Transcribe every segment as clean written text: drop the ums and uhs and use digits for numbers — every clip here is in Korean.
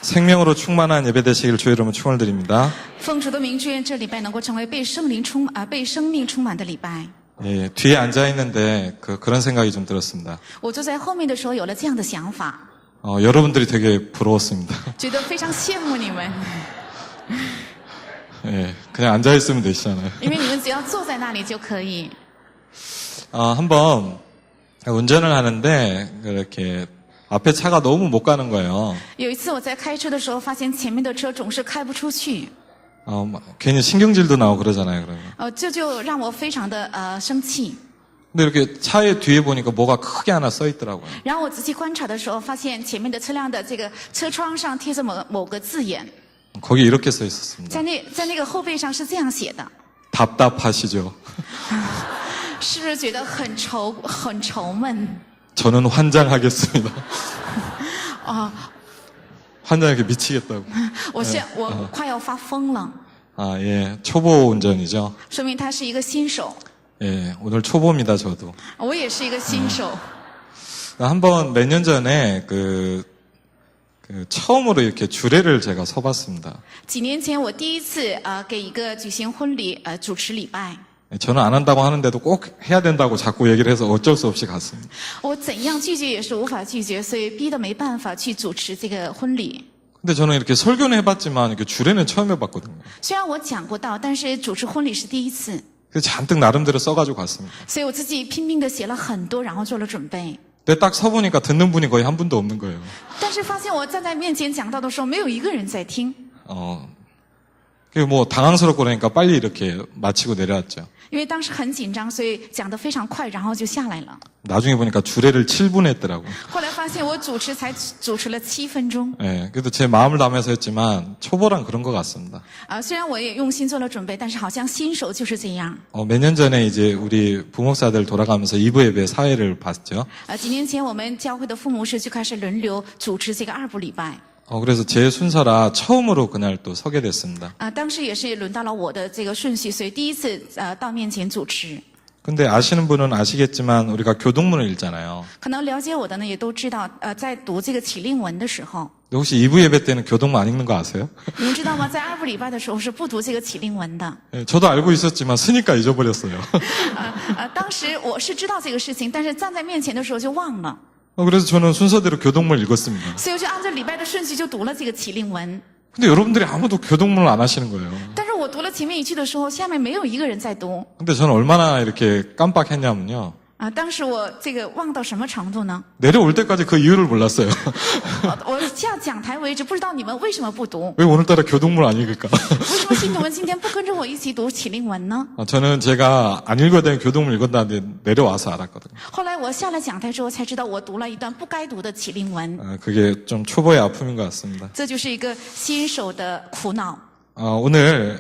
생명으로 충만한 예배 되시기를 주의 이름으로 축원드립니다. 奉主的名，祝愿这礼拜能够成为被生命充满的礼拜。 예, 뒤에 앉아 있는데 그런 생각이 좀 들었습니다. 我坐在后面的时候有了这样的想法， 여러분들이 되게 부러웠습니다. 觉得非常羡慕你们， 예, 그냥 앉아 있으면 되시잖아요. 因为你们只要坐在那里就可以。 한번 운전을 하는데 이렇게 앞에 차가 너무 못 가는 거예요. 有一次我在开车的时候，发现前面的车总是开不出去， 괜히 신경질도 나고 그러잖아요, 그러면. 这就让我非常的生气。 근데 이렇게 차의 뒤에 보니까 뭐가 크게 하나 써 있더라고요. 然后我仔细观察的时候，发现前面的车辆的这个车窗上贴着某个字眼， 거기 이렇게 써 있었습니다. 在那个后背上是这样写的， 답답하시죠? 是不是觉得很愁闷？ 저는 환장하겠습니다. 哦， 환장하게 미치겠다고. 我快要发疯了， 예, 초보 운전이죠. 说明他是一个新手， 예, 오늘 초보입니다, 저도. 我也是一个新手。 한번 몇 년 전에 처음으로 이렇게 주례를 제가 서봤습니다. 几年前，我第一次给一个举行婚礼主持礼拜。 저는 안 한다고 하는데도 꼭 해야 된다고 자꾸 얘기를 해서 어쩔 수 없이 갔습니다. 我怎样拒绝也是无法拒绝，所以逼得没办法去主持这个婚礼。 근데 저는 이렇게 설교는 해봤지만 이렇게 주례는 처음 해봤거든요. 虽然我讲过道，但是主持婚礼是第一次， 그래서 잔뜩 나름대로 써가지고 갔습니다. 所以我自己拼命的写了很多，然后做了准备。 근데 딱 서보니까 듣는 분이 거의 한 분도 없는 거예요. 但是发现我站在面前讲道的时候，没有一个人在听。 뭐 당황스럽고 그러니까 빨리 이렇게 마치고 내려왔죠. 因为当时很紧张，所以讲得非常快，然后就下来了。 나중에 보니까 주례를 7분 했더라고요. 后来发现我才主持了7分钟。 예, 그래도 제 마음을 담아서 했지만 초보란 그런 것 같습니다. 虽然我也用心做了准备，但是好像新手就是这样。 몇 년 전에 이제 우리 부목사들 돌아가면서 2부 예배 사회를 봤죠. 几年前我们教会的副牧师就开始轮流主持这个2部礼拜。 그래서 제 순서라 처음으로 그날 또 서게 됐습니다. 当时也是轮到了我的这个顺序，所以第一次到面前主持。 근데 아시는 분은 아시겠지만 우리가 교동문을 읽잖아요. 可能了解我的呢，也都知道，在读这个启令文的时候， 혹시 2부 예배 때는 교동문 안 읽는 거 아세요? 你们知道吗？在2部礼拜的时候是不读这个启令文的。 예, 저도 알고 있었지만 쓰니까 잊어버렸어요. 当时我是知道这个事情，但是站在面前的时候就忘了， 그래서 저는 순서대로 교동문을 읽었습니다. 所以我就按照礼拜的顺序就读了这个启令文。 근데 여러분들이 아무도 교동문을 안 하시는 거예요. 但是我读了前面一句的时候，下面没有一个人在读。 근데 저는 얼마나 이렇게 깜빡했냐면요. 当时我这个忘到什么程度呢？ 내려올 때까지 그 이유를 몰랐어요. 我下讲台为止，不知道你们为什么不读？ 왜 오늘따라 교동문을 안 읽을까? 为什么信徒们今天不跟着我一起读启令文呢？ 저는 제가 안 읽어야 되는 교동문을 읽었다는데 내려와서 알았거든요. 后来我下了讲台之后才知道，我读了一段不该读的启令文， 그게 좀 초보의 아픔인 것 같습니다. 这就是一个新手的苦恼。 오늘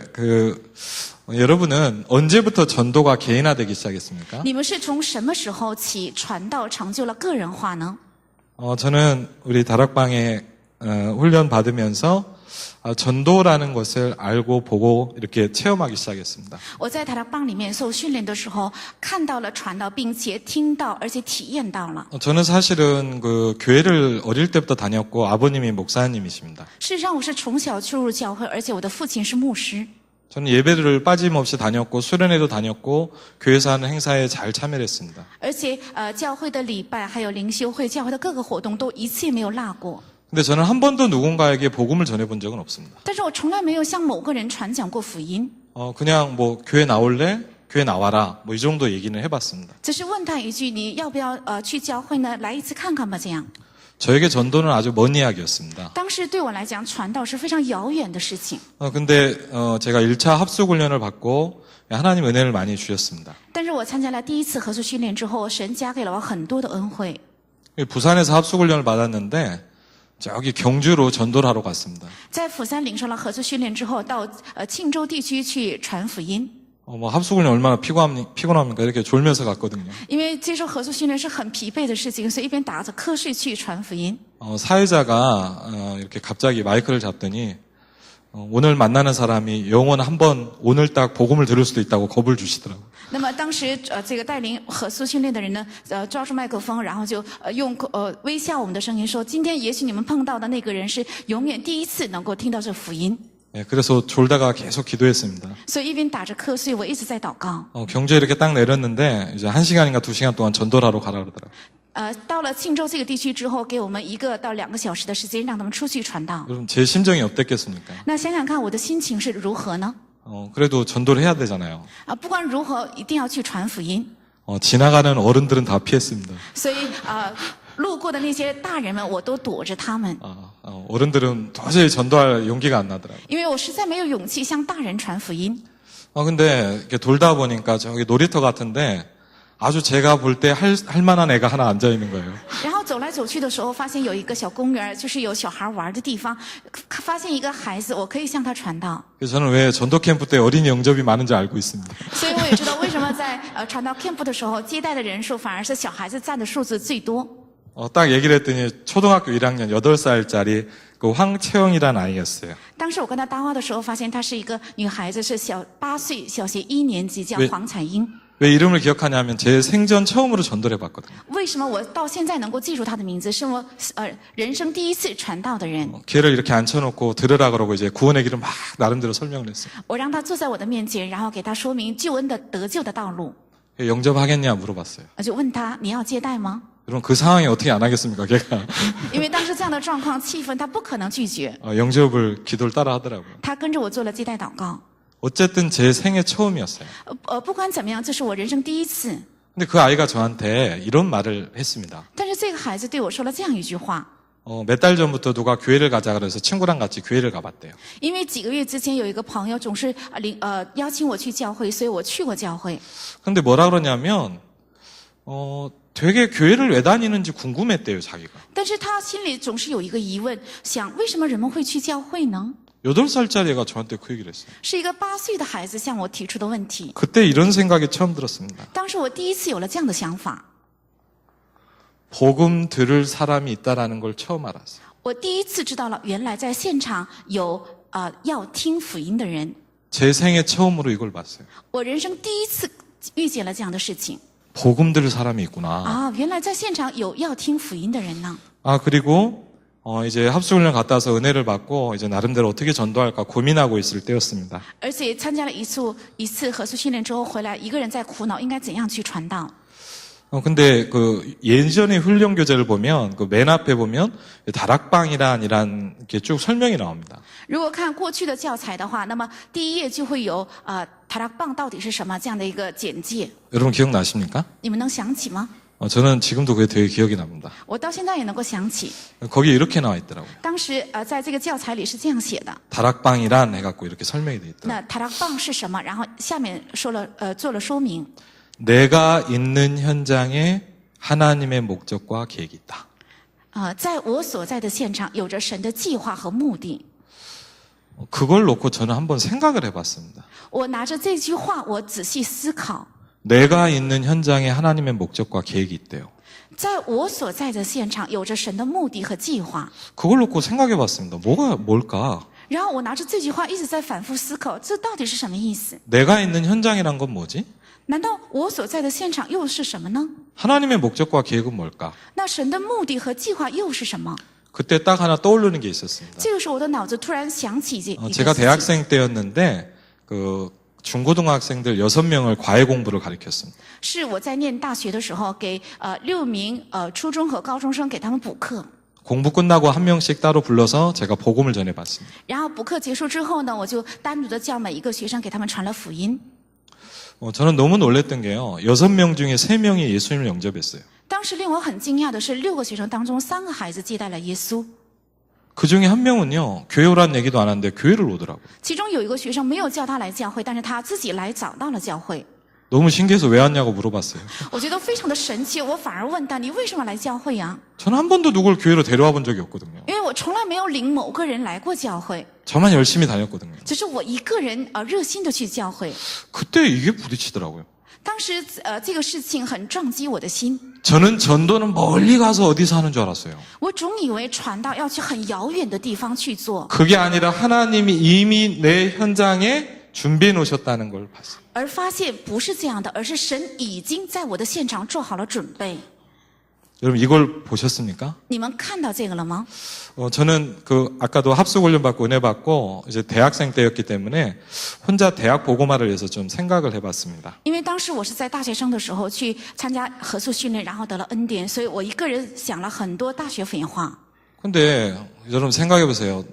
여러분은 언제부터 전도가 개인화되기 시작했습니까? 你们是从什么时候起传道成就了个人化呢？ 저는 우리 다락방에 훈련 받으면서 전도라는 것을 알고 보고 이렇게 체험하기 시작했습니다. 我在塔拉邦里面受训练的时候，看到了传道，并且听到，而且体验到了。 저는 사실은 교회를 어릴 때부터 다녔고 아버님이 목사님이십니다. 事实上，我是从小就入教会，而且我的父亲是牧师。 저는 예배를 빠짐없이 다녔고 수련회도 다녔고 교회에서 하는 행사에 잘 참여를 했습니다. 而且教会的礼拜还有灵修会、教会的各个活动都一次也没有落过。 근데 저는 한 번도 누군가에게 복음을 전해본 적은 없습니다. 但是我从来没有向某个人传讲过福音， 그냥 뭐 교회 나올래? 교회 나와라. 뭐 이 정도 얘기는 해봤습니다. 只是问他一句：“你要不要去教会呢？来一次看看吧。”这样。 저에게 전도는 아주 먼 이야기였습니다. 当时对我来讲，传道是非常遥远的事情。 근데 제가 1차 합숙 훈련을 받고 하나님 은혜를 많이 주셨습니다. 但是我参加了第一次合宿训练之后，神加给了我很多的恩惠。 부산에서 합숙 훈련을 받았는데 저기 경주로 전도를 하러 갔습니다. 在釜山领受了合宿训练之后，到庆州地区去传福音。 뭐 합숙 훈련 얼마나 피곤합니까? 이렇게 졸면서 갔거든요. 因为接受合宿训练是很疲惫的事情，所以一边打着瞌睡去传福音。 사회자가 이렇게 갑자기 마이크를 잡더니 오늘 만나는 사람이 영원 한번 오늘 딱 복음을 들을 수도 있다고 겁을 주시더라고요. 那么当时这个带领核素训练的人呢，抓住麦克风，然后就用微笑我们的声音说：“今天也许你们碰到的那个人是永远第一次能够听到这福音。” 예, 그래서 졸다가 계속 기도했습니다. 所以一边打着瞌睡，我一直在祷告。 경주에 이렇게 딱 내렸는데 이제 1시간인가 2시간 동안 전도를 하러 가라 그러더라고요. 到了庆州这个地区之后，给我们1个到2个小时的时间，让他们出去传道。 그럼 제 심정이 어땠겠습니까? 那想想看，我的心情是如何呢？ 그래도 전도를 해야 되잖아요. 不管如何，一定要去传福音。 지나가는 어른들은 다 피했습니다. 所以路过的那些大人们，我都躲着他们， 어른들은 도저히 전도할 용기가 안 나더라고요. 因为我实在没有勇气向大人传福音。 근데 이렇게 돌다 보니까 저기 놀이터 같은데 아주 제가 볼 때 할 만한 애가 하나 앉아 있는 거예요. 然后走来走去的时候，发现有一个小公园，就是有小孩玩的地方，发现一个孩子，我可以向他传道。 그래서 저는 왜 전도 캠프 때 어린이 영접이 많은지 알고 있습니다. 所以我也知道为什么在传道 camp 的时候，接待的人数反而是小孩子占的数字最多。 딱 얘기를 했더니 초등학교 1학년 8살짜리 그 황채영이라는 아이였어요. 当时我跟他搭话的时候，发现她是一个女孩子，是8岁，小学1年级，叫黄彩英。 왜 이름을 기억하냐면 제 생전 처음으로 전도를 해봤거든요. 为什么我到现在能够记住她的名字？是我人生第一次传道的人。 걔를 이렇게 앉혀놓고 들으라 그러고 이제 구원의 길을 막 나름대로 설명을 했어요. 我让她坐在我的面前，然后给她说明救恩的得救的道路。 영접하겠냐 물어봤어요. 我就问她：“你要接待吗 그럼 그 상황에 어떻게 안 하겠습니까, 걔가? ？”因为当时这样的状况气氛，她不可能拒绝。 영접을 기도를 따라 하더라고요. 她跟着我做了接待祷告。 어쨌든 제 생애 처음이었어요. 不管怎么样，这是我人生第一次。 근데 그 아이가 저한테 이런 말을 했습니다. 但是这个孩子对我说了这样一句话。 몇 달 전부터 누가 교회를 가자 그래서 친구랑 같이 교회를 가봤대요. 因为几个月之前有一个朋友总是邀请我去教会，所以我去过教会。 근데 뭐라 그러냐면 되게 교회를 왜 다니는지 궁금했대요, 자기가. 但是他心里总是有一个疑问，想为什么人们会去教会呢？ 8살짜리 애가 저한테 그 얘기를 했어요. 是一个8岁的孩子向我提出的问题。 그때 이런 생각이 처음 들었습니다. 当时我第一次有了这样的想法， 복음 들을 사람이 있다라는 걸 처음 알았어요. 我第一次知道了原来在现场有要听福音的人。 제 생애 처음으로 이걸 봤어요. 我人生第一次遇见了这样的事情。 복음 들을 사람이 있구나. 原来在现场有要听福音的人呢。 그리고 이제 합숙훈련 갔다 와서 은혜를 받고 이제 나름대로 어떻게 전도할까 고민하고 있을 때였습니다. 而且参加了一次合宿训练之后回来，一个人在苦恼应该怎样去传道。 근데 그 예전의 훈련 교재를 보면 그 맨 앞에 보면 다락방이란 이렇게 쭉 설명이 나옵니다. 如果看过去的教材的话，那么第1页就会有塔拉棒到底是什么这样的一个简介。 여러분 기억나십니까? 你们能想起吗？ 저는 지금도 그게 되게 기억이 납니다. 我到现在也能够想起， 거기에 이렇게 나와 있더라고요. 当时在这个教材里是这样写的。 다락방이란 해갖고 이렇게 설명이 돼 있더라고요. 那塔拉棒是什么？然后下面做了说明。 내가 있는 현장에 하나님의 목적과 계획이 있다. 在我所在的现场有着神的计划和目的。 그걸 놓고 저는 한번 생각을 해봤습니다. 我拿着这句话，我仔细思考。 내가 있는 현장에 하나님의 목적과 계획이 있대요. 在我所在的现场有着神的目的和计划。 그걸 놓고 생각해봤습니다. 뭘까? 然后我拿着这句话一直在反复思考，这到底是什么意思？ 내가 있는 현장이란 건 뭐지? 难道我所在的现场又是什么呢？ 하나님의 목적과 계획은 뭘까? 那神的目的和计划又是什么？ 그때 딱 하나 떠오르는 게 있었습니다. 这个时候我的脑子突然想起一个 제가 事情。 대학생 때였는데 그 중고등학생들 6명을 과외 공부를 가르쳤습니다. 是我在念大学的时候，给6名初中和高中生给他们补课。 공부 끝나고 한 명씩 따로 불러서 제가 복음을 전해봤습니다. 然后补课结束之后呢，我就单独的叫每一个学生给他们传了福音。 저는 너무 놀랬던 게요. 6명 중에 3명이 예수님을 영접했어요. 当时令我很惊讶的是，6个学生当中3个孩子接待了耶稣。 그 중에 한 명은요. 교회 오라는 얘기도 안 하는데 교회를 오더라고요. 其中有一个学生没有叫他来教会，但是他自己来找到了教会。 너무 신기해서 왜 왔냐고 물어봤어요. 我觉得非常的神奇，我反而问他：“你为什么来教会呀、 저는 한 번도 누굴 교회로 데려와 본 적이 없거든요. 因为我从来没有领某个人来过教会， 저만 열심히 다녔거든요. 只是我一个人热心的去教会。 그때 이게 부딪히더라고요. 当时这个事情很撞击我的心， 저는 전도는 멀리 가서 어디서 하는 줄 알았어요. 我总以为传道要去很遥远的地方去做， 그게 아니라 하나님이 이미 내 현장에 준비해 놓으셨다는 걸 봤어요. 而发现不是这样的，而是神已经在我的现场做好了准备。 여러분 이걸 보셨습니까? 你们看到这个了吗？ 저는 아까도 합숙 훈련 받고 은혜 받고 이제 대학생 때였기 때문에 혼자 대학 복음화를 위해서 좀 생각을 해봤습니다. 因为当时我是在大学生的时候去参加合宿训练，然后得了恩典，所以我一个人想了很多大学福音话。 근데 여러분 생각해 보세요.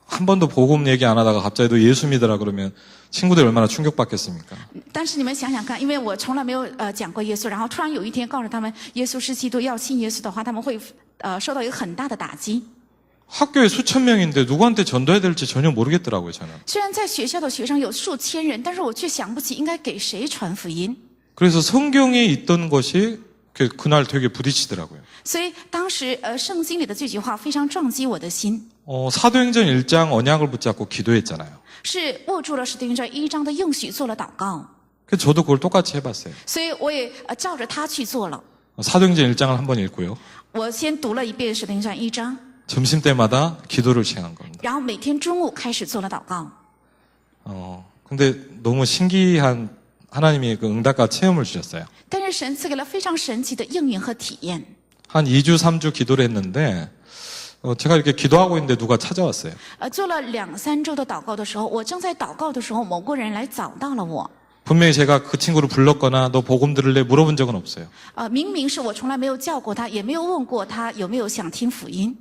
한 번도 복음 얘기 안 하다가 갑자기 또 예수 믿으라 그러면 친구들이 얼마나 충격받겠습니까? 但是你们想想看，因为我从来没有讲过耶稣，然后突然有一天告诉他们耶稣是基督，要信耶稣的话，他们会受到一个很大的打击。 학교에 수천 명인데 누구한테 전도해야 될지 전혀 모르겠더라고요, 저는. 虽然在学校的学生有数千人，但是我却想不起应该给谁传福音。 그래서 성경에 있던 것이 그날 되게 부딪히더라고요. 所以当时圣经里的这句话非常撞击我的心， 사도행전 1장 언약을 붙잡고 기도했잖아요. 是握住了使徒行传1章的应许做了祷告， 그래서 저도 그걸 똑같이 해봤어요. 所以我也照着他去做了。 사도행전 1장을 한번 읽고요. 我先读了一遍使徒行传1章， 점심때마다 기도를 시행한 겁니다. 然后每天中午开始做了祷告。 근데 너무 신기한 하나님이 그 응답과 체험을 주셨어요. 但是神赐给了非常神奇的应允和体验。 한 2주, 3주 기도를 했는데 제가 이렇게 기도하고 있는데 누가 찾아왔어요. 做了2-3周的祷告的时候，我正在祷告的时候，某个人来找到了我。 분명히 제가 그 친구를 불렀거나 너 복음 들을래 물어본 적은 없어요. 明明是我从来没有叫过他，也没有问过他有没有想听福音。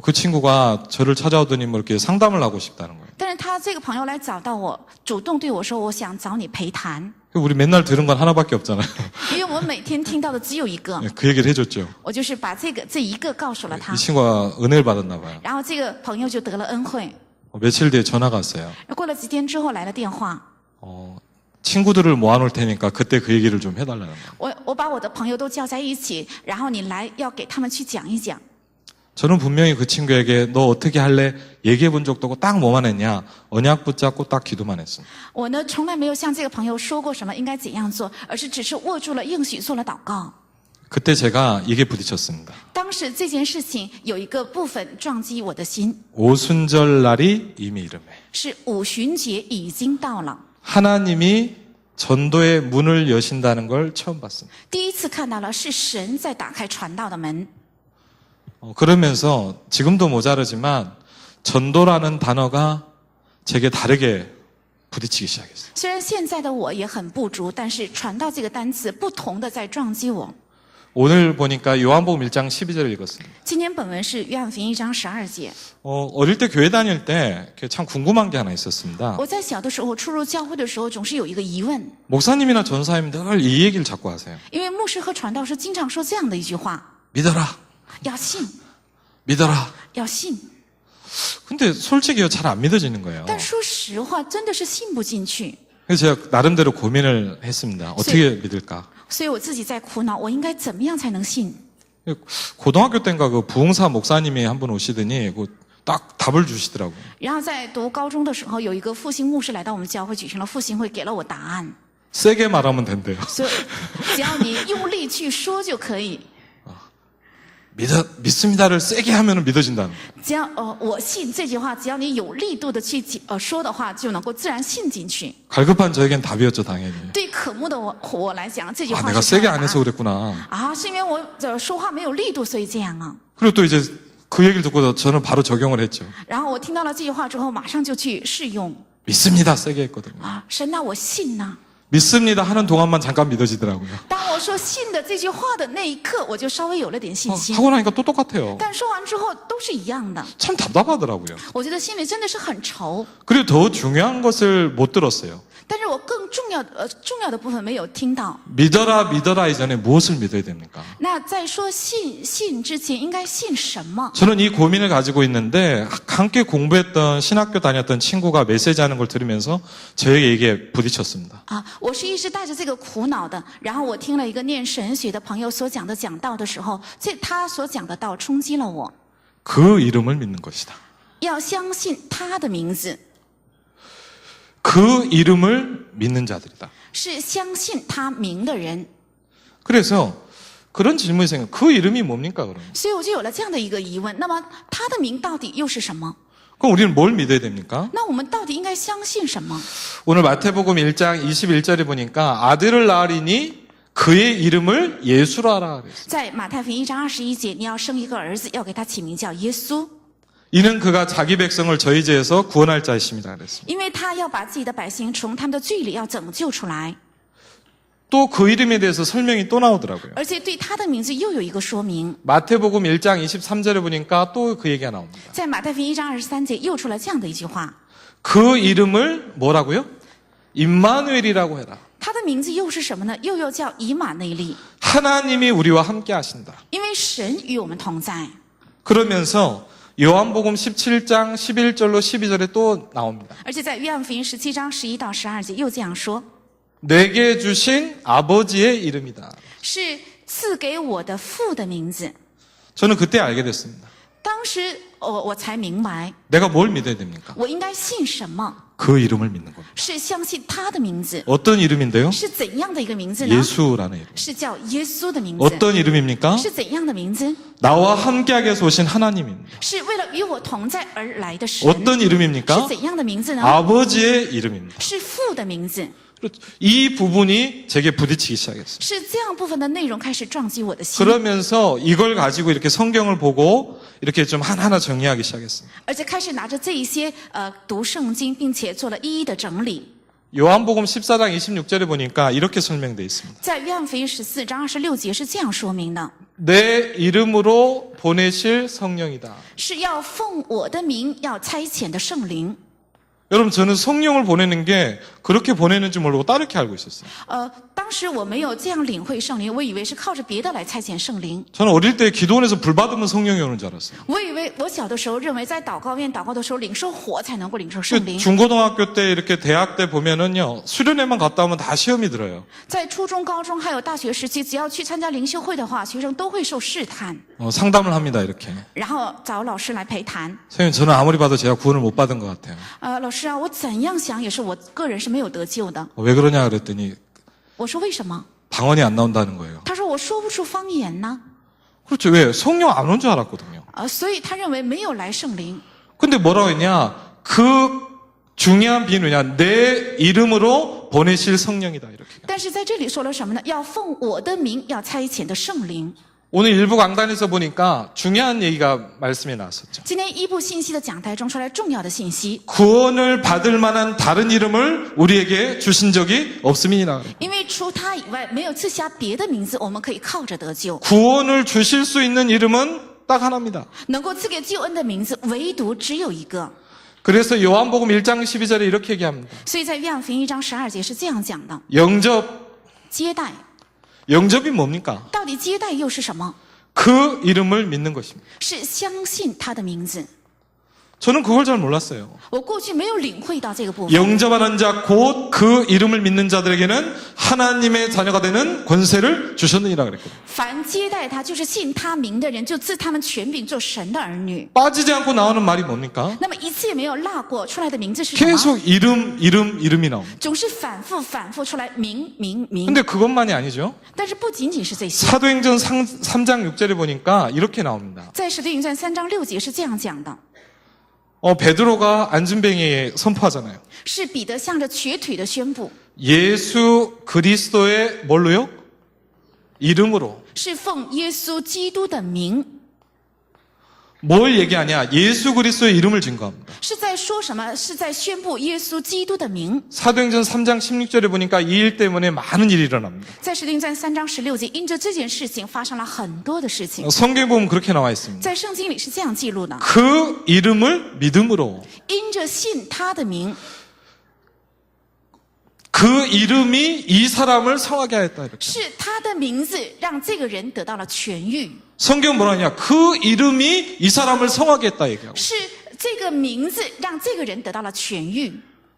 그 친구가 저를 찾아오더니 뭐 이렇게 상담을 하고 싶다는 거예요. 但是他这个朋友来找到我，主动对我说：“我想找你陪谈。 우리 맨날 들은 건 하나밖에 없잖아요. ”因为我每天听到的只有一个， 그 얘기를 해줬죠. 我就是把这一个告诉了他 이 ， 친구가 은혜를 받았나 봐요. 然后这个朋友就得了恩惠。 며칠 뒤에 전화가 왔어요. 过了几天之后来了电话， 친구들을 모아놓을 테니까 그때 그 얘기를 좀 해달라는 거예요. 我把我的朋友都叫在一起，然后你来要给他们去讲一讲。 저는 분명히 그 친구에게 너 어떻게 할래? 얘기해 본 적도 없고 딱 뭐만 했냐? 언약 붙잡고 딱 기도만 했습니다. 我呢从来没有向这个朋友说过什么应该怎样做，而是只是握住了应许做了祷告。 그때 제가 이게 부딪혔습니다. 当时这件事情有一个部分撞击我的心， 오순절 날이 이미 이름에 是五旬节已经到了， 하나님이 전도의 문을 여신다는 걸 처음 봤습니다. 第一次看到了是神在打开传道的门。 그러면서 지금도 모자르지만 전도라는 단어가 제게 다르게 부딪히기 시작했어요. 虽然现在的我也很不足，但是传道这个单词不同的在撞击我。 오늘 보니까 요한복음 1장 12절을 읽었습니다. 今天本文是约翰福音1章12节。 어릴 때 교회 다닐 때 참 궁금한 게 하나 있었습니다. 我在小的时候初入教会的时候，总是有一个疑问， 목사님이나 전사님 늘 이 얘기를 자꾸 하세요. 因为牧师和传道师经常说这样的一句话： 믿어라, 要信， 믿어라. 要信。 근데 솔직히요 잘 안 믿어지는 거예요. 但说实话，真的是信不进去。 그래서 제가 나름대로 고민을 했습니다. 어떻게 믿을까? 所以我自己在苦恼，我应该怎么样才能信？ 고등학교 때인가 그 부흥사 목사님이 한 분 오시더니 딱 답을 주시더라고요. 然后在读高中的时候，有一个复兴牧师来到我们教会举行了复兴会，给了我答案。 세게 말하면 된대요. 所以只要你用力去说就可以。 믿습니다를 세게 하면 믿어진다는 거예요. 只要我信这句话，只要你有力度的去说的话，就能够自然信进去。 갈급한 저에겐 답이었죠, 당연히. 对渴慕的我来讲，这句 아, 话 내가 是 세게 答 안 案 해서 그랬구나. 啊，是因为我说话没有力度，所以这样啊。 그리고 또 이제 그 얘기를 듣고 저는 바로 적용을 했죠. 然后我听到了这句话之后，马上就去试用 믿습니다, 세게 했거든요. 啊，神呐，我信呐。 믿습니다 하는 동안만 잠깐 믿어지더라고요. 当我说信的这句话的那一刻，我就稍微有了点信心。 하고 나니까 또 똑같아요. 但说完之后都是一样的， 참 답답하더라고요. 我觉得心里真的是很愁。 그리고 더 중요한 것을 못 들었어요. 但是我更重要的部分没有听到。 믿어라 이전에 무엇을 믿어야 됩니까? 那在说信之前，应该信什么？ 저는 이 고민을 가지고 있는데 함께 공부했던 신학교 다녔던 친구가 메시지하는 걸 들으면서 저에게 이게 부딪혔습니다. 啊，我是一直带着这个苦恼的。然后我听了一个念神学的朋友所讲的讲道的时候，他所讲的道冲击了我。 그 이름을 믿는 것이다. 要相信他的名字。그 이름을 믿는 자들이다. 是相信他名的人。 그래서 그런 질문이 생겨요. 그 이름이 뭡니까 그러면? 所以我就有了这样的一个疑问，那么他的名到底又是什么？ 그럼 우리는 뭘 믿어야 됩니까? 那我们到底应该相信什么？ 오늘 마태복음 1장 21절에 보니까 아들을 낳으리니 그의 이름을 예수로 하라 그랬어요. 在马太福音1章21节，你要生一个儿子，要给他起名叫耶稣， 이는 그가 자기 백성을 저희 죄에서 구원할 자이십니다 그랬습니다. 因为他要把自己的百姓从他们的罪里要拯救出来， 또 그 이름에 대해서 설명이 또 나오더라고요. 而且对他的名字又有一个说明。 마태복음 1장 23절에 보니까 또 그 얘기가 나옵니다. 在马太福音1章23节又出了这样的一句话， 그 이름을 뭐라고요? 임마누엘이라고 해라. 他的名字又是什么呢？又叫以马内利， 하나님이 우리와 함께 하신다. 因为神与我们同在。 그러면서 요한복음 17장 11절로 12절에 또 나옵니다. 而且在约翰福音17章11到12节又这样说， 내게 주신 아버지의 이름이다. 是赐给我的父的名字。 저는 그때 알게 됐습니다. 当时我才明白， 내가 뭘 믿어야 됩니까? 我应该信什么？ 그 이름을 믿는 겁니다. 是相信他的名字。 어떤 이름인데요? 是怎样的一个名字呢？ 예수라는 이름. 是叫耶稣的名字。 어떤 이름입니까? 是怎样的名字？ 나와 함께하게 해서 오신 하나님입니다. 是为了与我同在而来的神。 어떤 是 이름입니까? 怎样的名字呢？ 아버지의 이름입니다. 是父的名字。 이 부분이 제게 부딪히기 시작했어요. 是这样部分的内容开始撞击我的心， 그러면서 이걸 가지고 이렇게 성경을 보고 이렇게 좀 하나하나 정리하기 시작했습니다. 而且开始拿着这一些读圣经，并且做了一一的整理。 요한복음 14장 26절에 보니까 이렇게 설명되어 있습니다. 在约翰福音14章26节是这样说明的： 내 이름으로 보내실 성령이다. 是要奉我的名要差遣的圣灵。 여러분 저는 성령을 보내는 게 그렇게 보내는 줄 모르고 다르게 알고 있었어요. 当时我没有这样领会圣灵，我以为是靠着别的来差遣圣灵。 저는 어릴 때 기도원에서 불 받으면 성령이 오는 줄 알았어요. 我以为我小的时候认为在祷告院祷告的时候领受火才能够领受圣灵。 중고등학교 때 이렇게 대학 때 보면은요 수련회만 갔다 오면 다 시험이 들어요. 在初中、高中还有大学时期，只要去参加灵修会的话，学生都会受试探， 상담을 합니다 이렇게. 然后找老师来陪谈。 선생님 저는 아무리 봐도 제가 구원을 못 받은 것 같아요. 老师啊，我怎样想也是我个人是没有得救的。 왜 그러냐 그랬더니 我说为什么？ 방언이 안 나온다는 거예요. 他说我说不出方言呢。 그렇죠. 왜? 성령 안 온 줄 알았거든요. 所以他认为没有来圣灵。 근데 뭐라고 했냐? 그 중요한 비유냐? 내 이름으로 보내실 성령이다 이렇게. 但是在这里说了什么呢？要奉我的名要差遣的圣灵。 오늘 일부 강단에서 보니까 중요한 얘기가 말씀이 나왔었죠. 今天一部信息的讲台中出来重要的信息， 구원을 받을 만한 다른 이름을 우리에게 주신 적이 없음이니라. 因为除他以外没有赐下别的名字，我们可以靠着得救。 구원을 주실 수 있는 이름은 딱 하나입니다. 能够赐给救恩的名字，唯独只有一个。 그래서 요한복음 1장 12절에 이렇게 얘기합니다. 所以在约翰福音1章12节是这样讲的： 영접. 接待， 영접이 뭡니까? 到底接待又是什么？ 그 이름을 믿는 것입니다. 是相信他的名字。 저는 그걸 잘 몰랐어요. 我过去没有领会到这个部分。 영접하는 자 곧 그 이름을 믿는 자들에게는 하나님의 자녀가 되는 권세를 주셨느니라 그랬거든요. 凡接待他，就是信他名的人，就赐他们权柄做神的儿女。 빠지지 않고 나오는 말이 뭡니까? 那么一次也没有落过出来的名字是什么？ 계속 이름이 나옵니다. 总是反复出来名。 근데 그것만이 아니죠. 但是不仅仅是这些， 사도행전 3장 6절에 보니까 이렇게 나옵니다. 在使徒行传3章6节是这样讲的： 베드로가 안준뱅이에 선포하잖아요. 是彼得向着瘸腿的宣布， 예수 그리스도의 뭘로요? 이름으로. 是奉耶稣基督的名。 뭘 얘기하냐? 예수 그리스도의 이름을 증거합니다. 是在说什么？是在宣布耶稣基督的名。 사도행전 3장 16절에 보니까 이 일 때문에 많은 일이 일어납니다. 在使徒行传3章16节，因着这件事情发生了很多的事情。 성경에 보면 그렇게 나와 있습니다. 在圣经里是这样记录的： 그 이름을 믿음으로. 因着信他的名， 그 이름이 이 사람을 성하게 하였다. 이렇게. 是他的名字让这个人得到了痊愈。 성경 뭐라 하냐? 그 이름이 이 사람을 성하게 했다 얘기하고. 是这个名字让这个人得到了痊愈，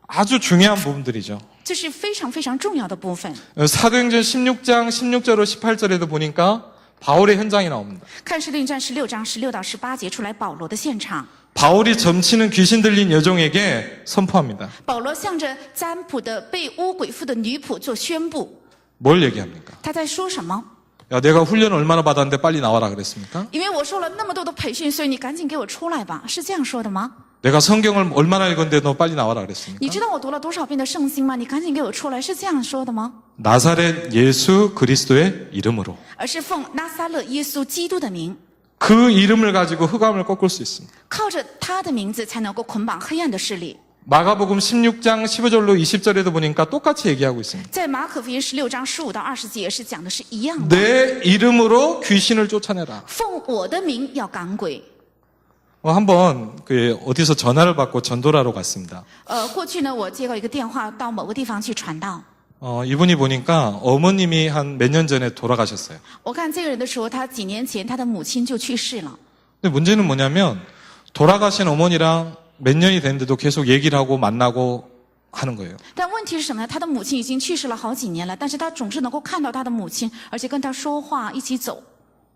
아주 중요한 부분들이죠. 这是非常非常重要的部分。 사도행전 16장 16절로 18절에도 보니까 바울의 현장이 나옵니다. 看使徒行传16章16到18节出来保罗的现场， 바울이 점치는 귀신 들린 여종에게 선포합니다. 保罗向着占卜的被污鬼附的女仆做宣布。 뭘 얘기합니까? 他在说什么？ 야, 내가 훈련을 얼마나 받았는데 빨리 나와라 그랬습니까? 因为我受了那么多的培训，所以你赶紧给我出来吧，是这样说的吗？ 내가 성경을 얼마나 읽었는데 너 빨리 나와라 그랬습니까? 你知道我读了多少遍的圣经吗？你赶紧给我出来，是这样说的吗？ 나사렛 예수 그리스도의 이름으로. 而是奉拿撒勒耶稣基督的名， 그 이름을 가지고 흑암을 꺾을 수 있습니다. 靠着他的名字才能够捆绑黑暗的势力。 마가복음 16장 15절로 20절에도 보니까 똑같이 얘기하고 있습니다. 在马可福音16章15到20节也是讲的是一样的， 내 이름으로 귀신을 쫓아내라. 奉我的名要赶鬼。 한번 어디서 전화를 받고 전도하러 갔습니다. 过去呢，我接到一个电话，到某个地方去传道。 이분이 보니까 어머님이 한 몇 년 전에 돌아가셨어요. 我看这个人的时候，他几年前他的母亲就去世了。 근데 문제는 뭐냐면 돌아가신 어머니랑 몇 년이 됐는데도 계속 얘기를 하고 만나고 하는 거예요. 但问题是什么呢？他的母亲已经去世了好几年了，但是他总是能够看到他的母亲，而且跟他说话，一起走。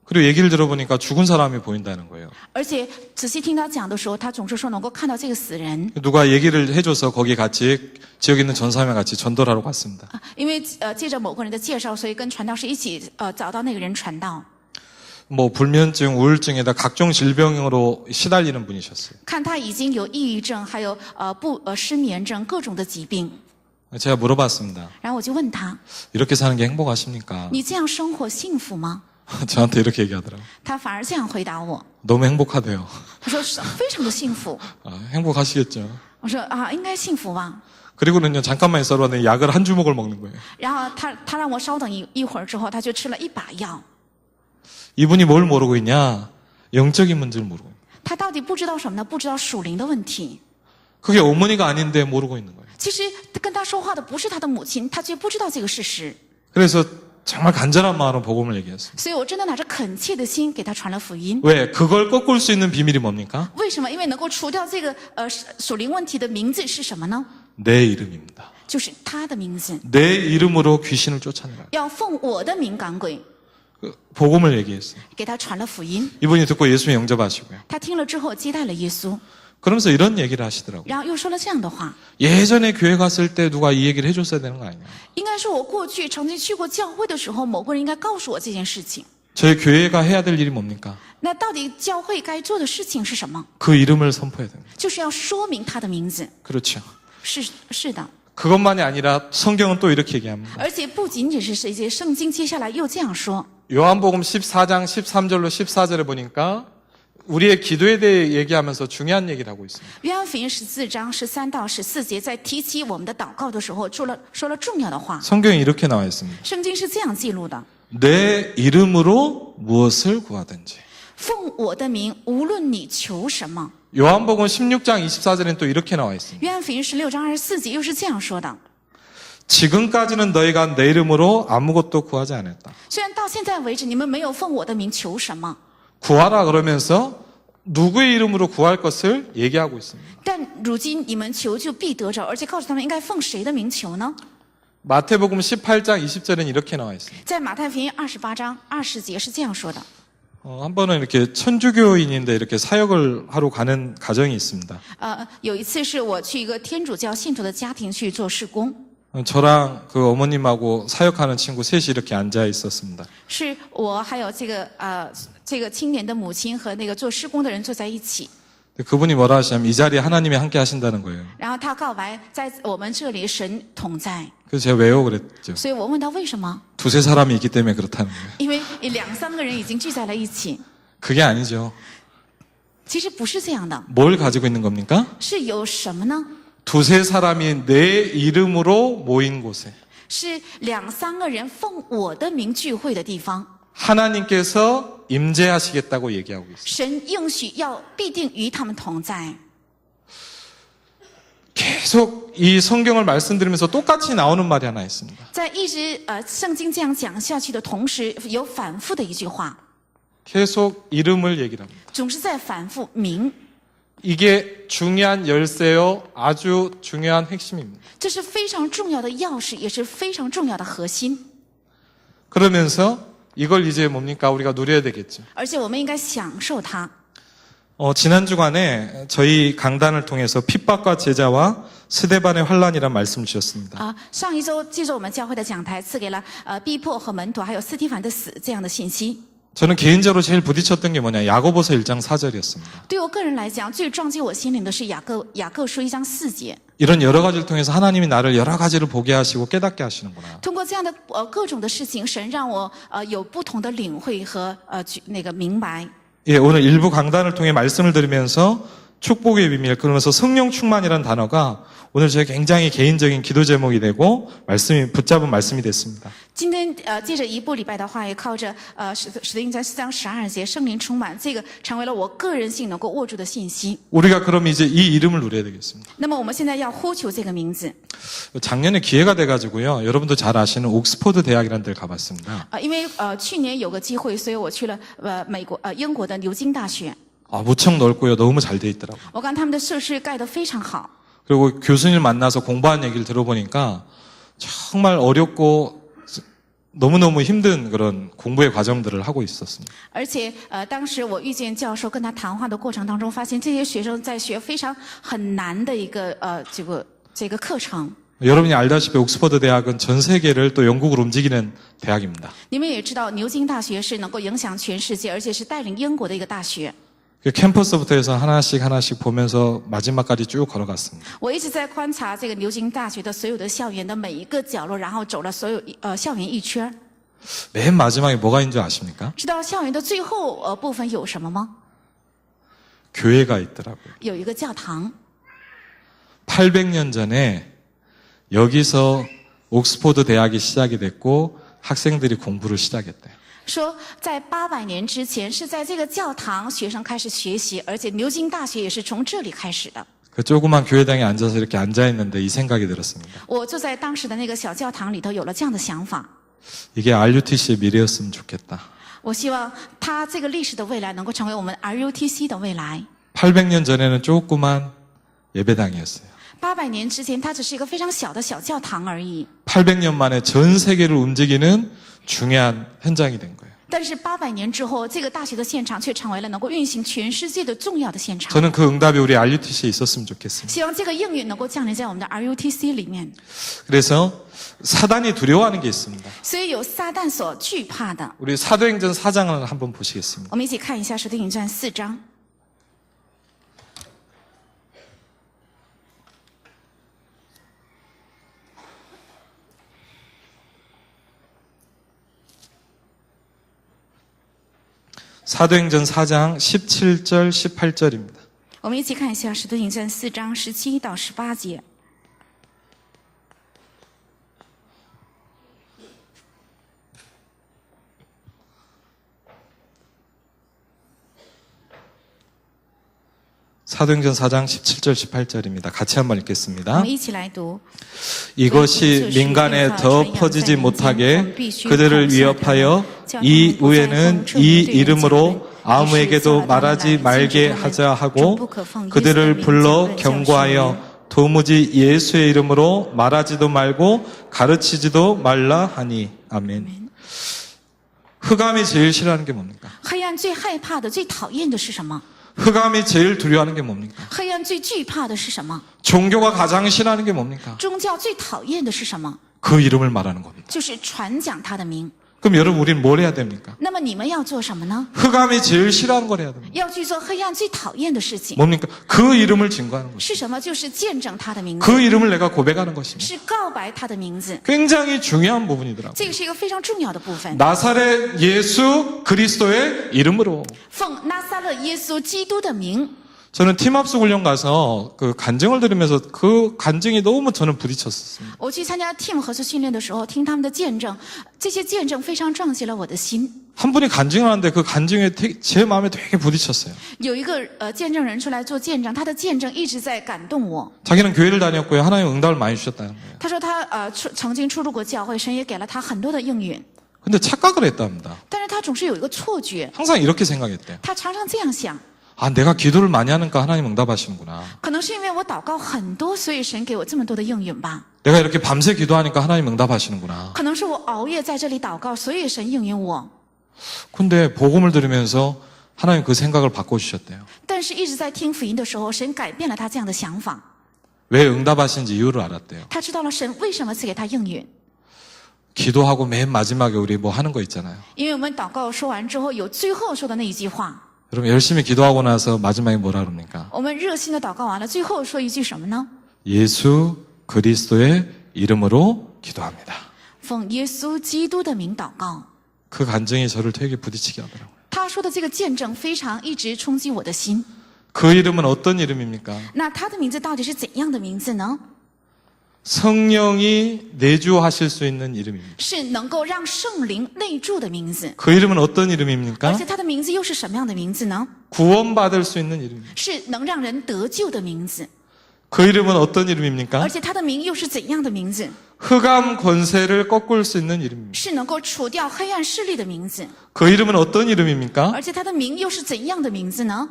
그리고 얘기를 들어보니까 죽은 사람이 보인다는 거예요. 而且仔细听他讲的时候，他总是说能够看到这个死人。 누가 얘기를 해줘서 거기 같이 지역에 있는 전사면 같이 전도를 하러 갔습니다. 因为借着某个人的介绍，所以跟传道士一起找到那个人传道。 뭐 불면증, 우울증에다 각종 질병으로 시달리는 분이셨어요. 看他已经有抑郁症，还有失眠症，各种的疾病。 제가 물어봤습니다. 然后我就问他 이렇게 사는 게 행복하십니까? ：“你这样生活幸福吗 저한테 이렇게 얘기하더라고요. ？”他反而这样回答我， 너무 행복하대요. 他说：“是非常的幸福。 행복하시겠죠. 我说：“啊，应该幸福吧。 그리고는요, 잠깐만 있어봤는데 약을 한 주먹을 먹는 거예요. 然后他让我稍等一会儿之后，他就吃了1把药。 이분이 뭘 모르고 있냐? 영적인 문제를 모르고 있는 거예요. 他到底不知道什么呢？不知道属灵的问题。 그게 어머니가 아닌데 모르고 있는 거예요. 其实跟他说话的不是他的母亲，他却不知道这个事实。 그래서 정말 간절한 마음으로 복음을 얘기했어요. 所以我真的拿着恳切的心给他传了福音。 왜? 그걸 꺾을 수 있는 비밀이 뭡니까? 为什么？因为能够除掉这个属灵问题的名字是什么呢？ 내 이름입니다. 就是他的名字， 내 이름으로 귀신을 쫓아내라. 要奉我的名赶鬼， 복음을 얘기했어요. 给他传了福音。 이분이 듣고 예수 영접하시고요. 他听了之后接待了耶稣， 그러면서 이런 얘기를 하시더라고요. 然后又说了这样的话： 예전에 교회 갔을 때 누가 이 얘기를 해줬어야 되는 거 아니냐. 应该是我过去曾经去过教会的时候，某个人应该告诉我这件事情。 저희 교회가 해야 될 일이 뭡니까? 那到底教会该做的事情是什么？ 그 이름을 선포해야 됩니다. 就是要说明他的名字。 그렇죠. 是的， 그것만이 아니라 성경은 또 이렇게 얘기합니다. 而且不仅仅是这些，圣经接下来又这样说。 요한복음 14장 13절로 14절에 보니까 우리의 기도에 대해 얘기하면서 중요한 얘기를 하고 있습니다. 约翰福音14章13到14节，在提起我们的祷告的时候，说了重要的话。 성경에 이렇게 나와 있습니다. 圣经是这样记录的： 내 이름으로 무엇을 구하든지. 奉我的名，无论你求什么。 요한복음 16장 24절에는 또 이렇게 나와 있습니다. 约翰福音16章24节又是这样说的： 지금까지는 너희가 내 이름으로 아무것도 구하지 않았다. 虽然到现在为止你们没有奉我的名求什么， 구하라 그러면서 누구의 이름으로 구할 것을 얘기하고 있습니다. 但如今你们求就必得着，而且告诉他们应该奉谁的名求呢？ 마태복음 18장 20절에는 이렇게 나와 있습니다. 在马太福音28章20节是这样说的： 한 번은 이렇게 천주교인인데 이렇게 사역을 하러 가는 가정이 있습니다. 有一次是我去一个天主教信徒的家庭去做事工， 저랑 그 어머님하고 사역하는 친구 셋이 이렇게 앉아 있었습니다. 是我还有这个青年的母亲和那个做施工的人坐在一起。 그분이 뭐라 하시냐면 이 자리에 하나님이 함께 하신다는 거예요. 然后他告白，在我们这里神同在， 그래서 제가 왜요 그랬죠. 所以我问他为什么？ 두세 사람이 있기 때문에 그렇다는 거예요. 因为2-3个人已经聚在了一起。 그게 아니죠. 其实不是这样的， 뭘 가지고 있는 겁니까? 是有什么呢？ 두세 사람이 내 이름으로 모인 곳에 是2-3个人奉我的名聚会的地方， 하나님께서 임재하시겠다고 얘기하고 있어요. 神应许要必定与他们同在。 계속 이 성경을 말씀드리면서 똑같이 나오는 말이 하나 있습니다. 在一直圣经这样讲下去的同时，有反复的一句话， 계속 이름을 얘기를 합니다. 总是在反复名， 이게 중요한 열쇠요, 아주 중요한 핵심입니다. 这是非常重要的钥匙，也是非常重要的核心。 그러면서 이걸 이제 뭡니까? 우리가 누려야 되겠죠. 而且我们应该享受它。 지난 주간에 저희 강단을 통해서 핍박과 제자와 스데반의 환란이란 말씀을 주셨습니다. 上一周借着我们教会的讲台，赐给了逼迫和门徒，还有斯提凡的死这样的信息。 저는 개인적으로 제일 부딪혔던 게 뭐냐? 야고보서 1장 4절이었습니다. 对我个人来讲，最撞击我心灵的是雅各书1章4节。 이런 여러 가지를 통해서 하나님이 나를 여러 가지를 보게 하시고 깨닫게 하시는구나. 通过这样的各种的事情，神让我有不同的领会和明白。 예, 오늘 일부 강단을 통해 말씀을 들으면서 축복의 비밀, 그러면서 성령 충만이라는 단어가 오늘 저의 굉장히 개인적인 기도 제목이 되고 붙잡은 말씀이 됐습니다. 今天借着一部礼拜的话语，靠着使徒行传4章12节圣灵充满，这个成为了我个人性能够握住的信息。 우리가 그럼 이제 이 이름을 누려야 되겠습니다. 那么我们现在要呼求这个名字。 작년에 기회가 돼가지고요. 여러분도 잘 아시는 옥스퍼드 대학이라는 데를 가봤습니다. 因为去年有个机会，所以我去了英国的牛津大学。 무척 넓고요. 너무 잘 돼 있더라고요. 我看他们的设施盖得非常好。 그리고 교수님 만나서 공부한 얘기를 들어보니까 정말 어렵고 너무너무 힘든 그런 공부의 과정들을 하고 있었습니다. 而且当时我遇见教授跟他谈话的过程当中，发现这些学生在学非常很难的一个这个课程。 여러분이 알다시피 옥스퍼드 대학은 전 세계를 또 영국을 움직이는 대학입니다. 你们也知道，牛津大学是能够影响全世界，而且是带领英国的一个大学。 그 캠퍼스부터 해서 하나씩 보면서 마지막까지 쭉 걸어갔습니다. 我一直在观察这个牛津大学的所有的校园的每一个角落，然后走了所有校园一圈。 맨 마지막에 뭐가 있는 줄 아십니까? 知道校园的最后部分有什么吗？ 교회가 있더라고요. 有一个教堂。 800년 전에 여기서 옥스퍼드 대학이 시작이 됐고 학생들이 공부를 시작했대요. 说在800年之前是在这个教堂学生开始学习，而且牛津大学也是从这里开始的。 그 조그만 교회당에 앉아서 이렇게 앉아있는데 이 생각이 들었습니다. 我就在当时的那个小教堂里头有了这样的想法。 이게 RUTC의 미래였으면 좋겠다. 我希望它这个历史的未来能够成为我们 RUTC 的未来。 800년 전에는 조그만 예배당이었어요. 800年之前，它只是一个非常小的小教堂而已。 800년 만에 전 세계를 움직이는 중요한 현장이 된 거예요. 但是800年之后，这个大学的现场却成为了能够运行全世界的重要的现场。 저는 그 응답이 우리 RUTC에 있었으면 좋겠습니다. 希望这个应允能够降临在我们的 RUTC 里面。 그래서 사단이 두려워하는 게 있습니다. 所以有撒旦所惧怕的。 우리 사도행전 4장을 한번 보시겠습니다. 我们一起看一下《使徒行传》4章。 사도행전 4장 17절 18절입니다. 我们一起看一下《使徒行传》4章17到18节。 사도행전 4장 17절 18절입니다. 같이 한번 我 읽겠습니다. 们一起来读。 이것이 민간에 더 퍼지지 못하게 그들을 위협하여 이후에는 이 이름으로 아무에게도 말하지 말게 하자 하고 그들을 불러 경고하여 도무지 예수의 이름으로 말하지도 말고 가르치지도 말라 하니. 아멘. 흑암이 제일 싫어하는 게 뭡니까? 黑暗最害怕的、最讨厌的是什么？ 흑암이 제일 두려워하는 게 뭡니까? 黑暗最惧怕的是什么？ 종교가 가장 싫어하는 게 뭡니까? 宗教最讨厌的是什么？ 그 이름을 말하는 겁니다. 就是传讲他的名。 그럼 여러분 우리는 뭘 해야 됩니까? 那么你们要做什么呢？ 흑암이 제일 싫어하는 걸 해야 됩니다. 要去做黑暗最讨厌的事情。 뭡니까? 그 이름을 증거하는 것입니다. 是什么？就是见证他的名字， 그 이름을 내가 고백하는 것입니다. 是告白他的名字。 굉장히 중요한 부분이더라고요. 这个是一个非常重要的部分。 나사렛 예수 그리스도의 이름으로. 奉拿撒勒耶稣基督的名。 저는 팀합숙 훈련 가서 그 간증을 들으면서 그 간증이 너무 저는 부딪혔었습니다. 我去参加 team 合作训练的时候，听他们的见证，这些见证非常撞击了我的心。 한 분이 간증을 하는데 그 간증에 제 마음에 되게 부딪혔어요. 有一个见证人出来做见证，他的见证一直在感动我。 자기는 교회를 다녔고요. 하나님 응답을 많이 주셨다는 거예요. 他说他曾经出入过教会，神也给了他很多的应允， 근데 착각을 했답니다. 但是他总是有一个错觉， 항상 이렇게 생각했대요. 他常常这样想。 아, 내가 기도를 많이 하니까 하나님 응답하시는구나. 可能是因为我祷告很多，所以神给我这么多的应允吧。 내가 이렇게 밤새 기도하니까 하나님 응답하시는구나. 可能是我熬夜在这里祷告，所以神应允我。 근데 복음을 들으면서 하나님 그 생각을 바꿔주셨대요. 但是一直在听福音的时候，神改变了他这样的想法。 왜 응답하신지 이유를 알았대요. 他知道了神为什么赐给他应允， 기도하고 맨 마지막에 우리 뭐 하는 거 있잖아요. 因为我们祷告说完之后，有最后说的那一句话。 여러분 열심히 기도하고 나서 마지막에 뭐라 그럽니까? 我们热心的祷告完了，最后说一句什么呢？ 예수 그리스도의 이름으로 기도합니다. 奉耶稣基督的名祷告。 그 간증이 저를 되게 부딪히게 하더라고요. 他说的这个见证非常一直冲击我的心。 그 이름은 어떤 이름입니까? 那他的名字到底是怎样的名字呢？ 성령이 내주하실 수 있는 이름입니다. 是能够让圣灵内住的名字。 그 이름은 어떤 而 이름입니까? 且他的名字又是什么样的名字呢？ 구원받을 수 있는 이름입니다. 是能让人得救的名字。 그 이름은 어떤 而 이름입니까? 且他的名又是怎样的名字？ 흑암 권세를 꺾을 수 있는 이름입니다. 是能够除掉黑暗势力的名字。 그 이름은 어떤 이름입니까? 而且他的名又是怎样的名字呢？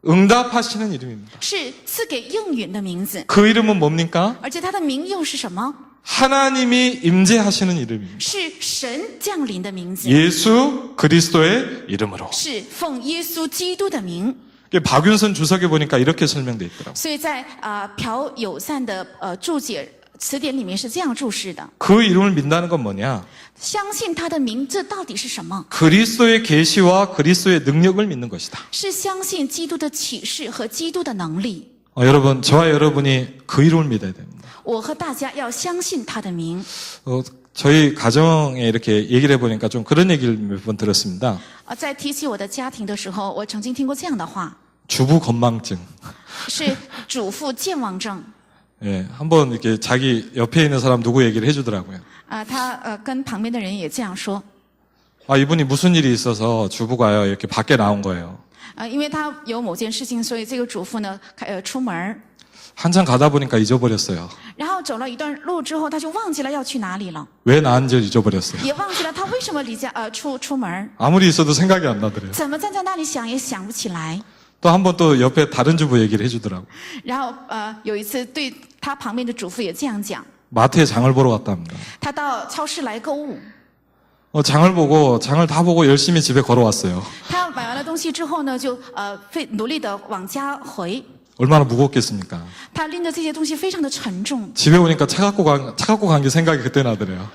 응답하시는 이름입니다. 是赐给应允的名字。 그 이름은 뭡니까? 而且他的名又是什么？ 하나님이 임재하시는 이름입니다. 是神降临的名字。 예수 그리스도의 이름으로. 是奉耶稣基督的名。 박윤선 주석에 보니까 이렇게 설명돼 있더라고요. 所以在朴友善的注解词典里面是这样注释的： 그 이름을 믿는다는 건 뭐냐? 相信他的名，这到底是什么？ 그리스도의 계시와 그리스도의 능력을 믿는 것이다. 是相信基督的启示和基督的能力。 여러분, 저와 여러분이 그 이름을 믿어야 됩니다. 我和大家要相信他的名。 저희 가정에 이렇게 얘기를 해보니까 좀 그런 얘기를 몇 번 들었습니다. 在提起我的家庭的时候，我曾经听过这样的话： 주부 건망증. 是主妇健忘症。 예, 한번 이렇게 자기 옆에 있는 사람 누구 얘기를 해주더라고요. 他跟旁边的人也这样说。 이분이 무슨 일이 있어서 주부가요 이렇게 밖에 나온 거예요. 因为他有某件事情，所以这个主妇呢，出门， 한참 가다 보니까 잊어버렸어요. 然后走了一段路之后，他就忘记了要去哪里了， 왜 나은지를 잊어버렸어요. 也忘记了他为什么离家出门， 아무리 있어도 생각이 안 나더래요. 怎么站在那里想也想不起来。 또 한 번 또 옆에 다른 주부 얘기를 해주더라고요. 然后有一次对他旁边的主妇也这样讲， 마트에 장을 보러 갔답니다. 他到超市来购物， 장을 다 보고 열심히 집에 걸어왔어요. 他买完了东西之后呢，就努力的往家回。 얼마나 무겁겠습니까? 他拎着这些东西非常的沉重， 집에 오니까 차 갖고 간 게 생각이 그때 나더래요.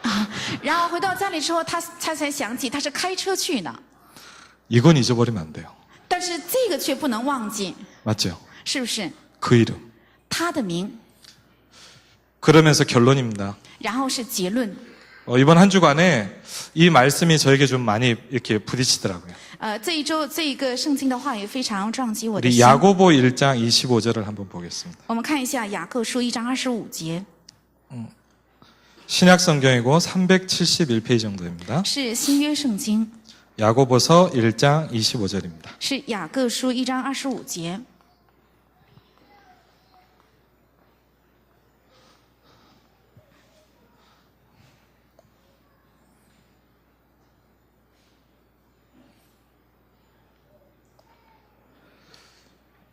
然后回到家里之后，他才想起他是开车去的， 이건 잊어버리면 안 돼요. 但是这个却不能忘记， 맞죠? 是不是？ 그 이름. 他的名， 그러면서 결론입니다. 然后是结论。 이번 한 주간에 이 말씀이 저에게 좀 많이 이렇게 부딪히더라고요. 这一周这一个圣经的话也非常撞击我的 우리 心。 야고보 1장 25절을 한번 보겠습니다. 我们看一下雅各书1章25节， 신약 성경이고 371페이지 정도입니다. 是新约圣经， 야고보서 1장 25절입니다. 是雅各书1章25节。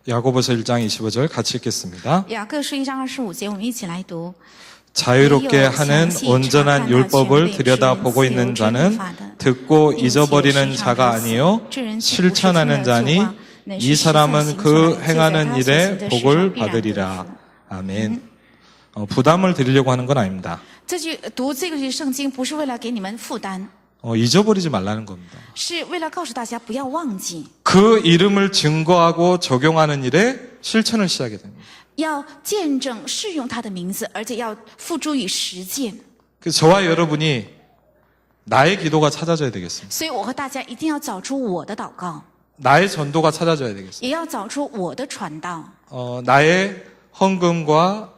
야고보서 1장 25절 같이 읽겠습니다. 雅各书1章25节，我们一起来读。 자유롭게 하는 온전한 율법을 들여다보고 있는 자는 듣고 잊어버리는 자가 아니요 실천하는 자니 이 사람은 그 행하는 일에 복을 받으리라. 아멘. 부담을 드리려고 하는 건 아닙니다. 读这个圣经不是为了给你们负担， 잊어버리지 말라는 겁니다. 是为了告诉大家不要忘记， 그 이름을 증거하고 적용하는 일에 실천을 시작하게 됩니다. 要见证适用他的名字，而且要付诸于实践。 그래서 저와 여러분이 나의 기도가 찾아져야 되겠습니다. 所以我和大家一定要找出我的祷告， 나의 전도가 찾아져야 되겠습니다. 也要找出我的传道， 나의 헌금과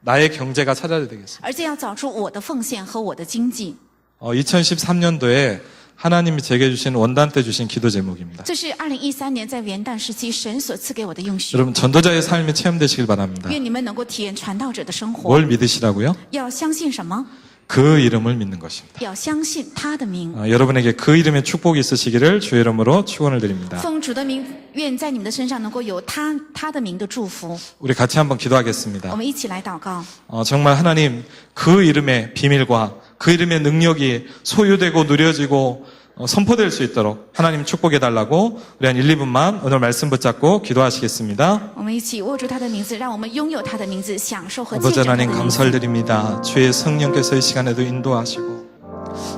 나의 경제가 찾아져야 되겠습니다. 而且要找出我的奉献和我的经济。 2013년도에 하나님이 제게 주신 원단 때 주신 기도 제목입니다. 这是2013年在元旦时期神所赐给我的应许。 여러분 전도자의 삶이 체험되시길 바랍니다. 愿你们能够体验传道者的生活。 뭘 믿으시라고요? 要相信什么？ 그 이름을 믿는 것입니다. 要相信他的名。 여러분에게 그 이름의 축복이 있으시기를 주의 이름으로 축원을 드립니다. 奉主的名，愿在你们的身上能够有他的名的祝福。 우리 같이 한번 기도하겠습니다. 我们一起来祷告。 정말 하나님 그 이름의 비밀과 그 이름의 능력이 소유되고 누려지고 선포될 수 있도록 하나님 축복해 달라고 우리 한 1, 2분만 오늘 말씀 붙잡고 기도하시겠습니다. 我们一起握住他的名字，让我们拥有他的名字，享受和见 아버지 证他的 하나님 名字。 감사를 드립니다. 주의 성령께서 이 시간에도 인도하시고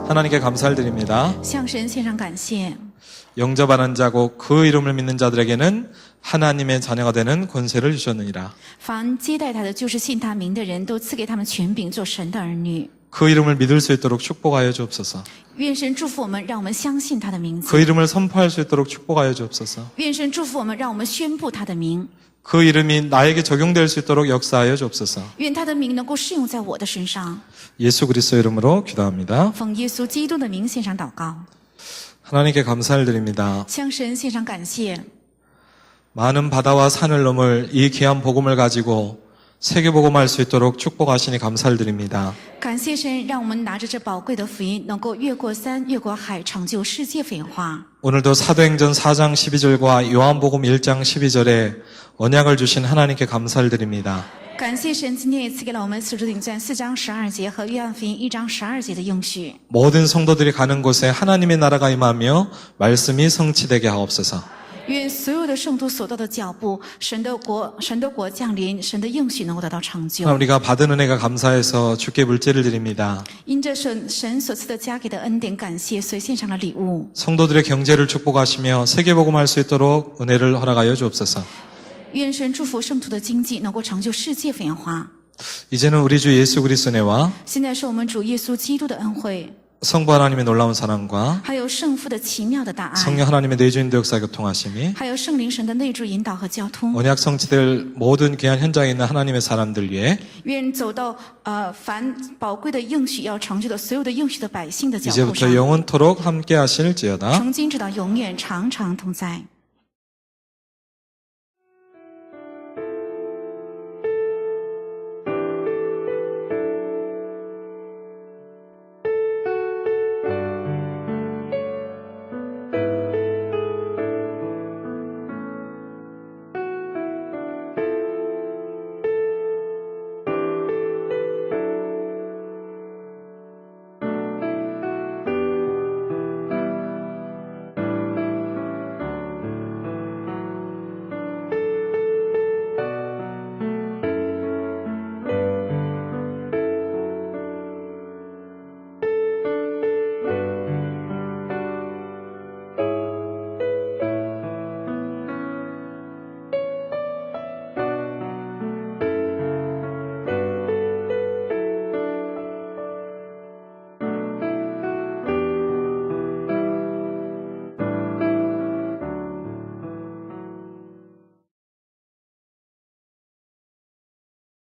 하나님께 감사를 드립니다. 向神献上感谢。 영접하는 자고 그 이름을 믿는 자들에게는 하나님의 자녀가 되는 권세를 주셨느니라. 凡接待他的，就是信他名的人，都赐给他们权柄，做神的儿女。 그 이름을 믿을 수 있도록 축복하여 주옵소서. 愿神祝福我们，让我们相信他的名字。 그 이름을 선포할 수 있도록 축복하여 주옵소서. 愿神祝福我们，让我们宣布他的名。 그 이름이 나에게 적용될 수 있도록 역사하여 주옵소서. 愿他的名能够适用在我的身上。 예수 그리스도 이름으로 기도합니다. 奉耶稣基督的名献上祷告， 하나님께 감사를 드립니다. 向神献上感谢。 많은 바다와 산을 넘을 이 귀한 복음을 가지고 세계 복음할 수 있도록 축복하시니 감사를 드립니다. 感谢神，让我们拿着这宝贵的福音，能够越过山，越过海，成就世界文化。 오늘도 사도행전 4장 12절과 요한복음 1장 12절에 언약을 주신 하나님께 감사를 드립니다. 感谢神，今天也赐给了我们《使徒行传》4章12节和约翰福音1章12节的应许。 모든 성도들이 가는 곳에 하나님의 나라가 임하며 말씀이 성취되게 하옵소서. 愿所有的圣徒所到的脚步，神的国降临，神的应许能够得到成就。 우리가 받은 은혜가 감사해서 주께 물질을 드립니다. 因着神所赐的加给的恩典，感谢，所以献上了礼物。 성도들의 경제를 축복하시며 세계 복음할 수 있도록 은혜를 허락하여 주옵소서. 愿神祝福圣徒的经济，能够成就世界文化。 이제는 우리 주 예수 그리스도의 은혜와 现在是我们主耶稣基督的恩惠， 성부 하나님의 놀라운 사랑과 还有圣父的奇妙的大爱， 성령 하나님의 내주인도 역사 교통하심이 还有圣灵神的内住引导和交通。 언약 성취될 모든 귀한 현장에 있는 하나님의 사람들 위해 愿走到凡宝贵的应许要成就的所有的应许的百姓的脚步 이제부터 上， 영원토록 함께 하실지어다. 从今直到永远，常常同在。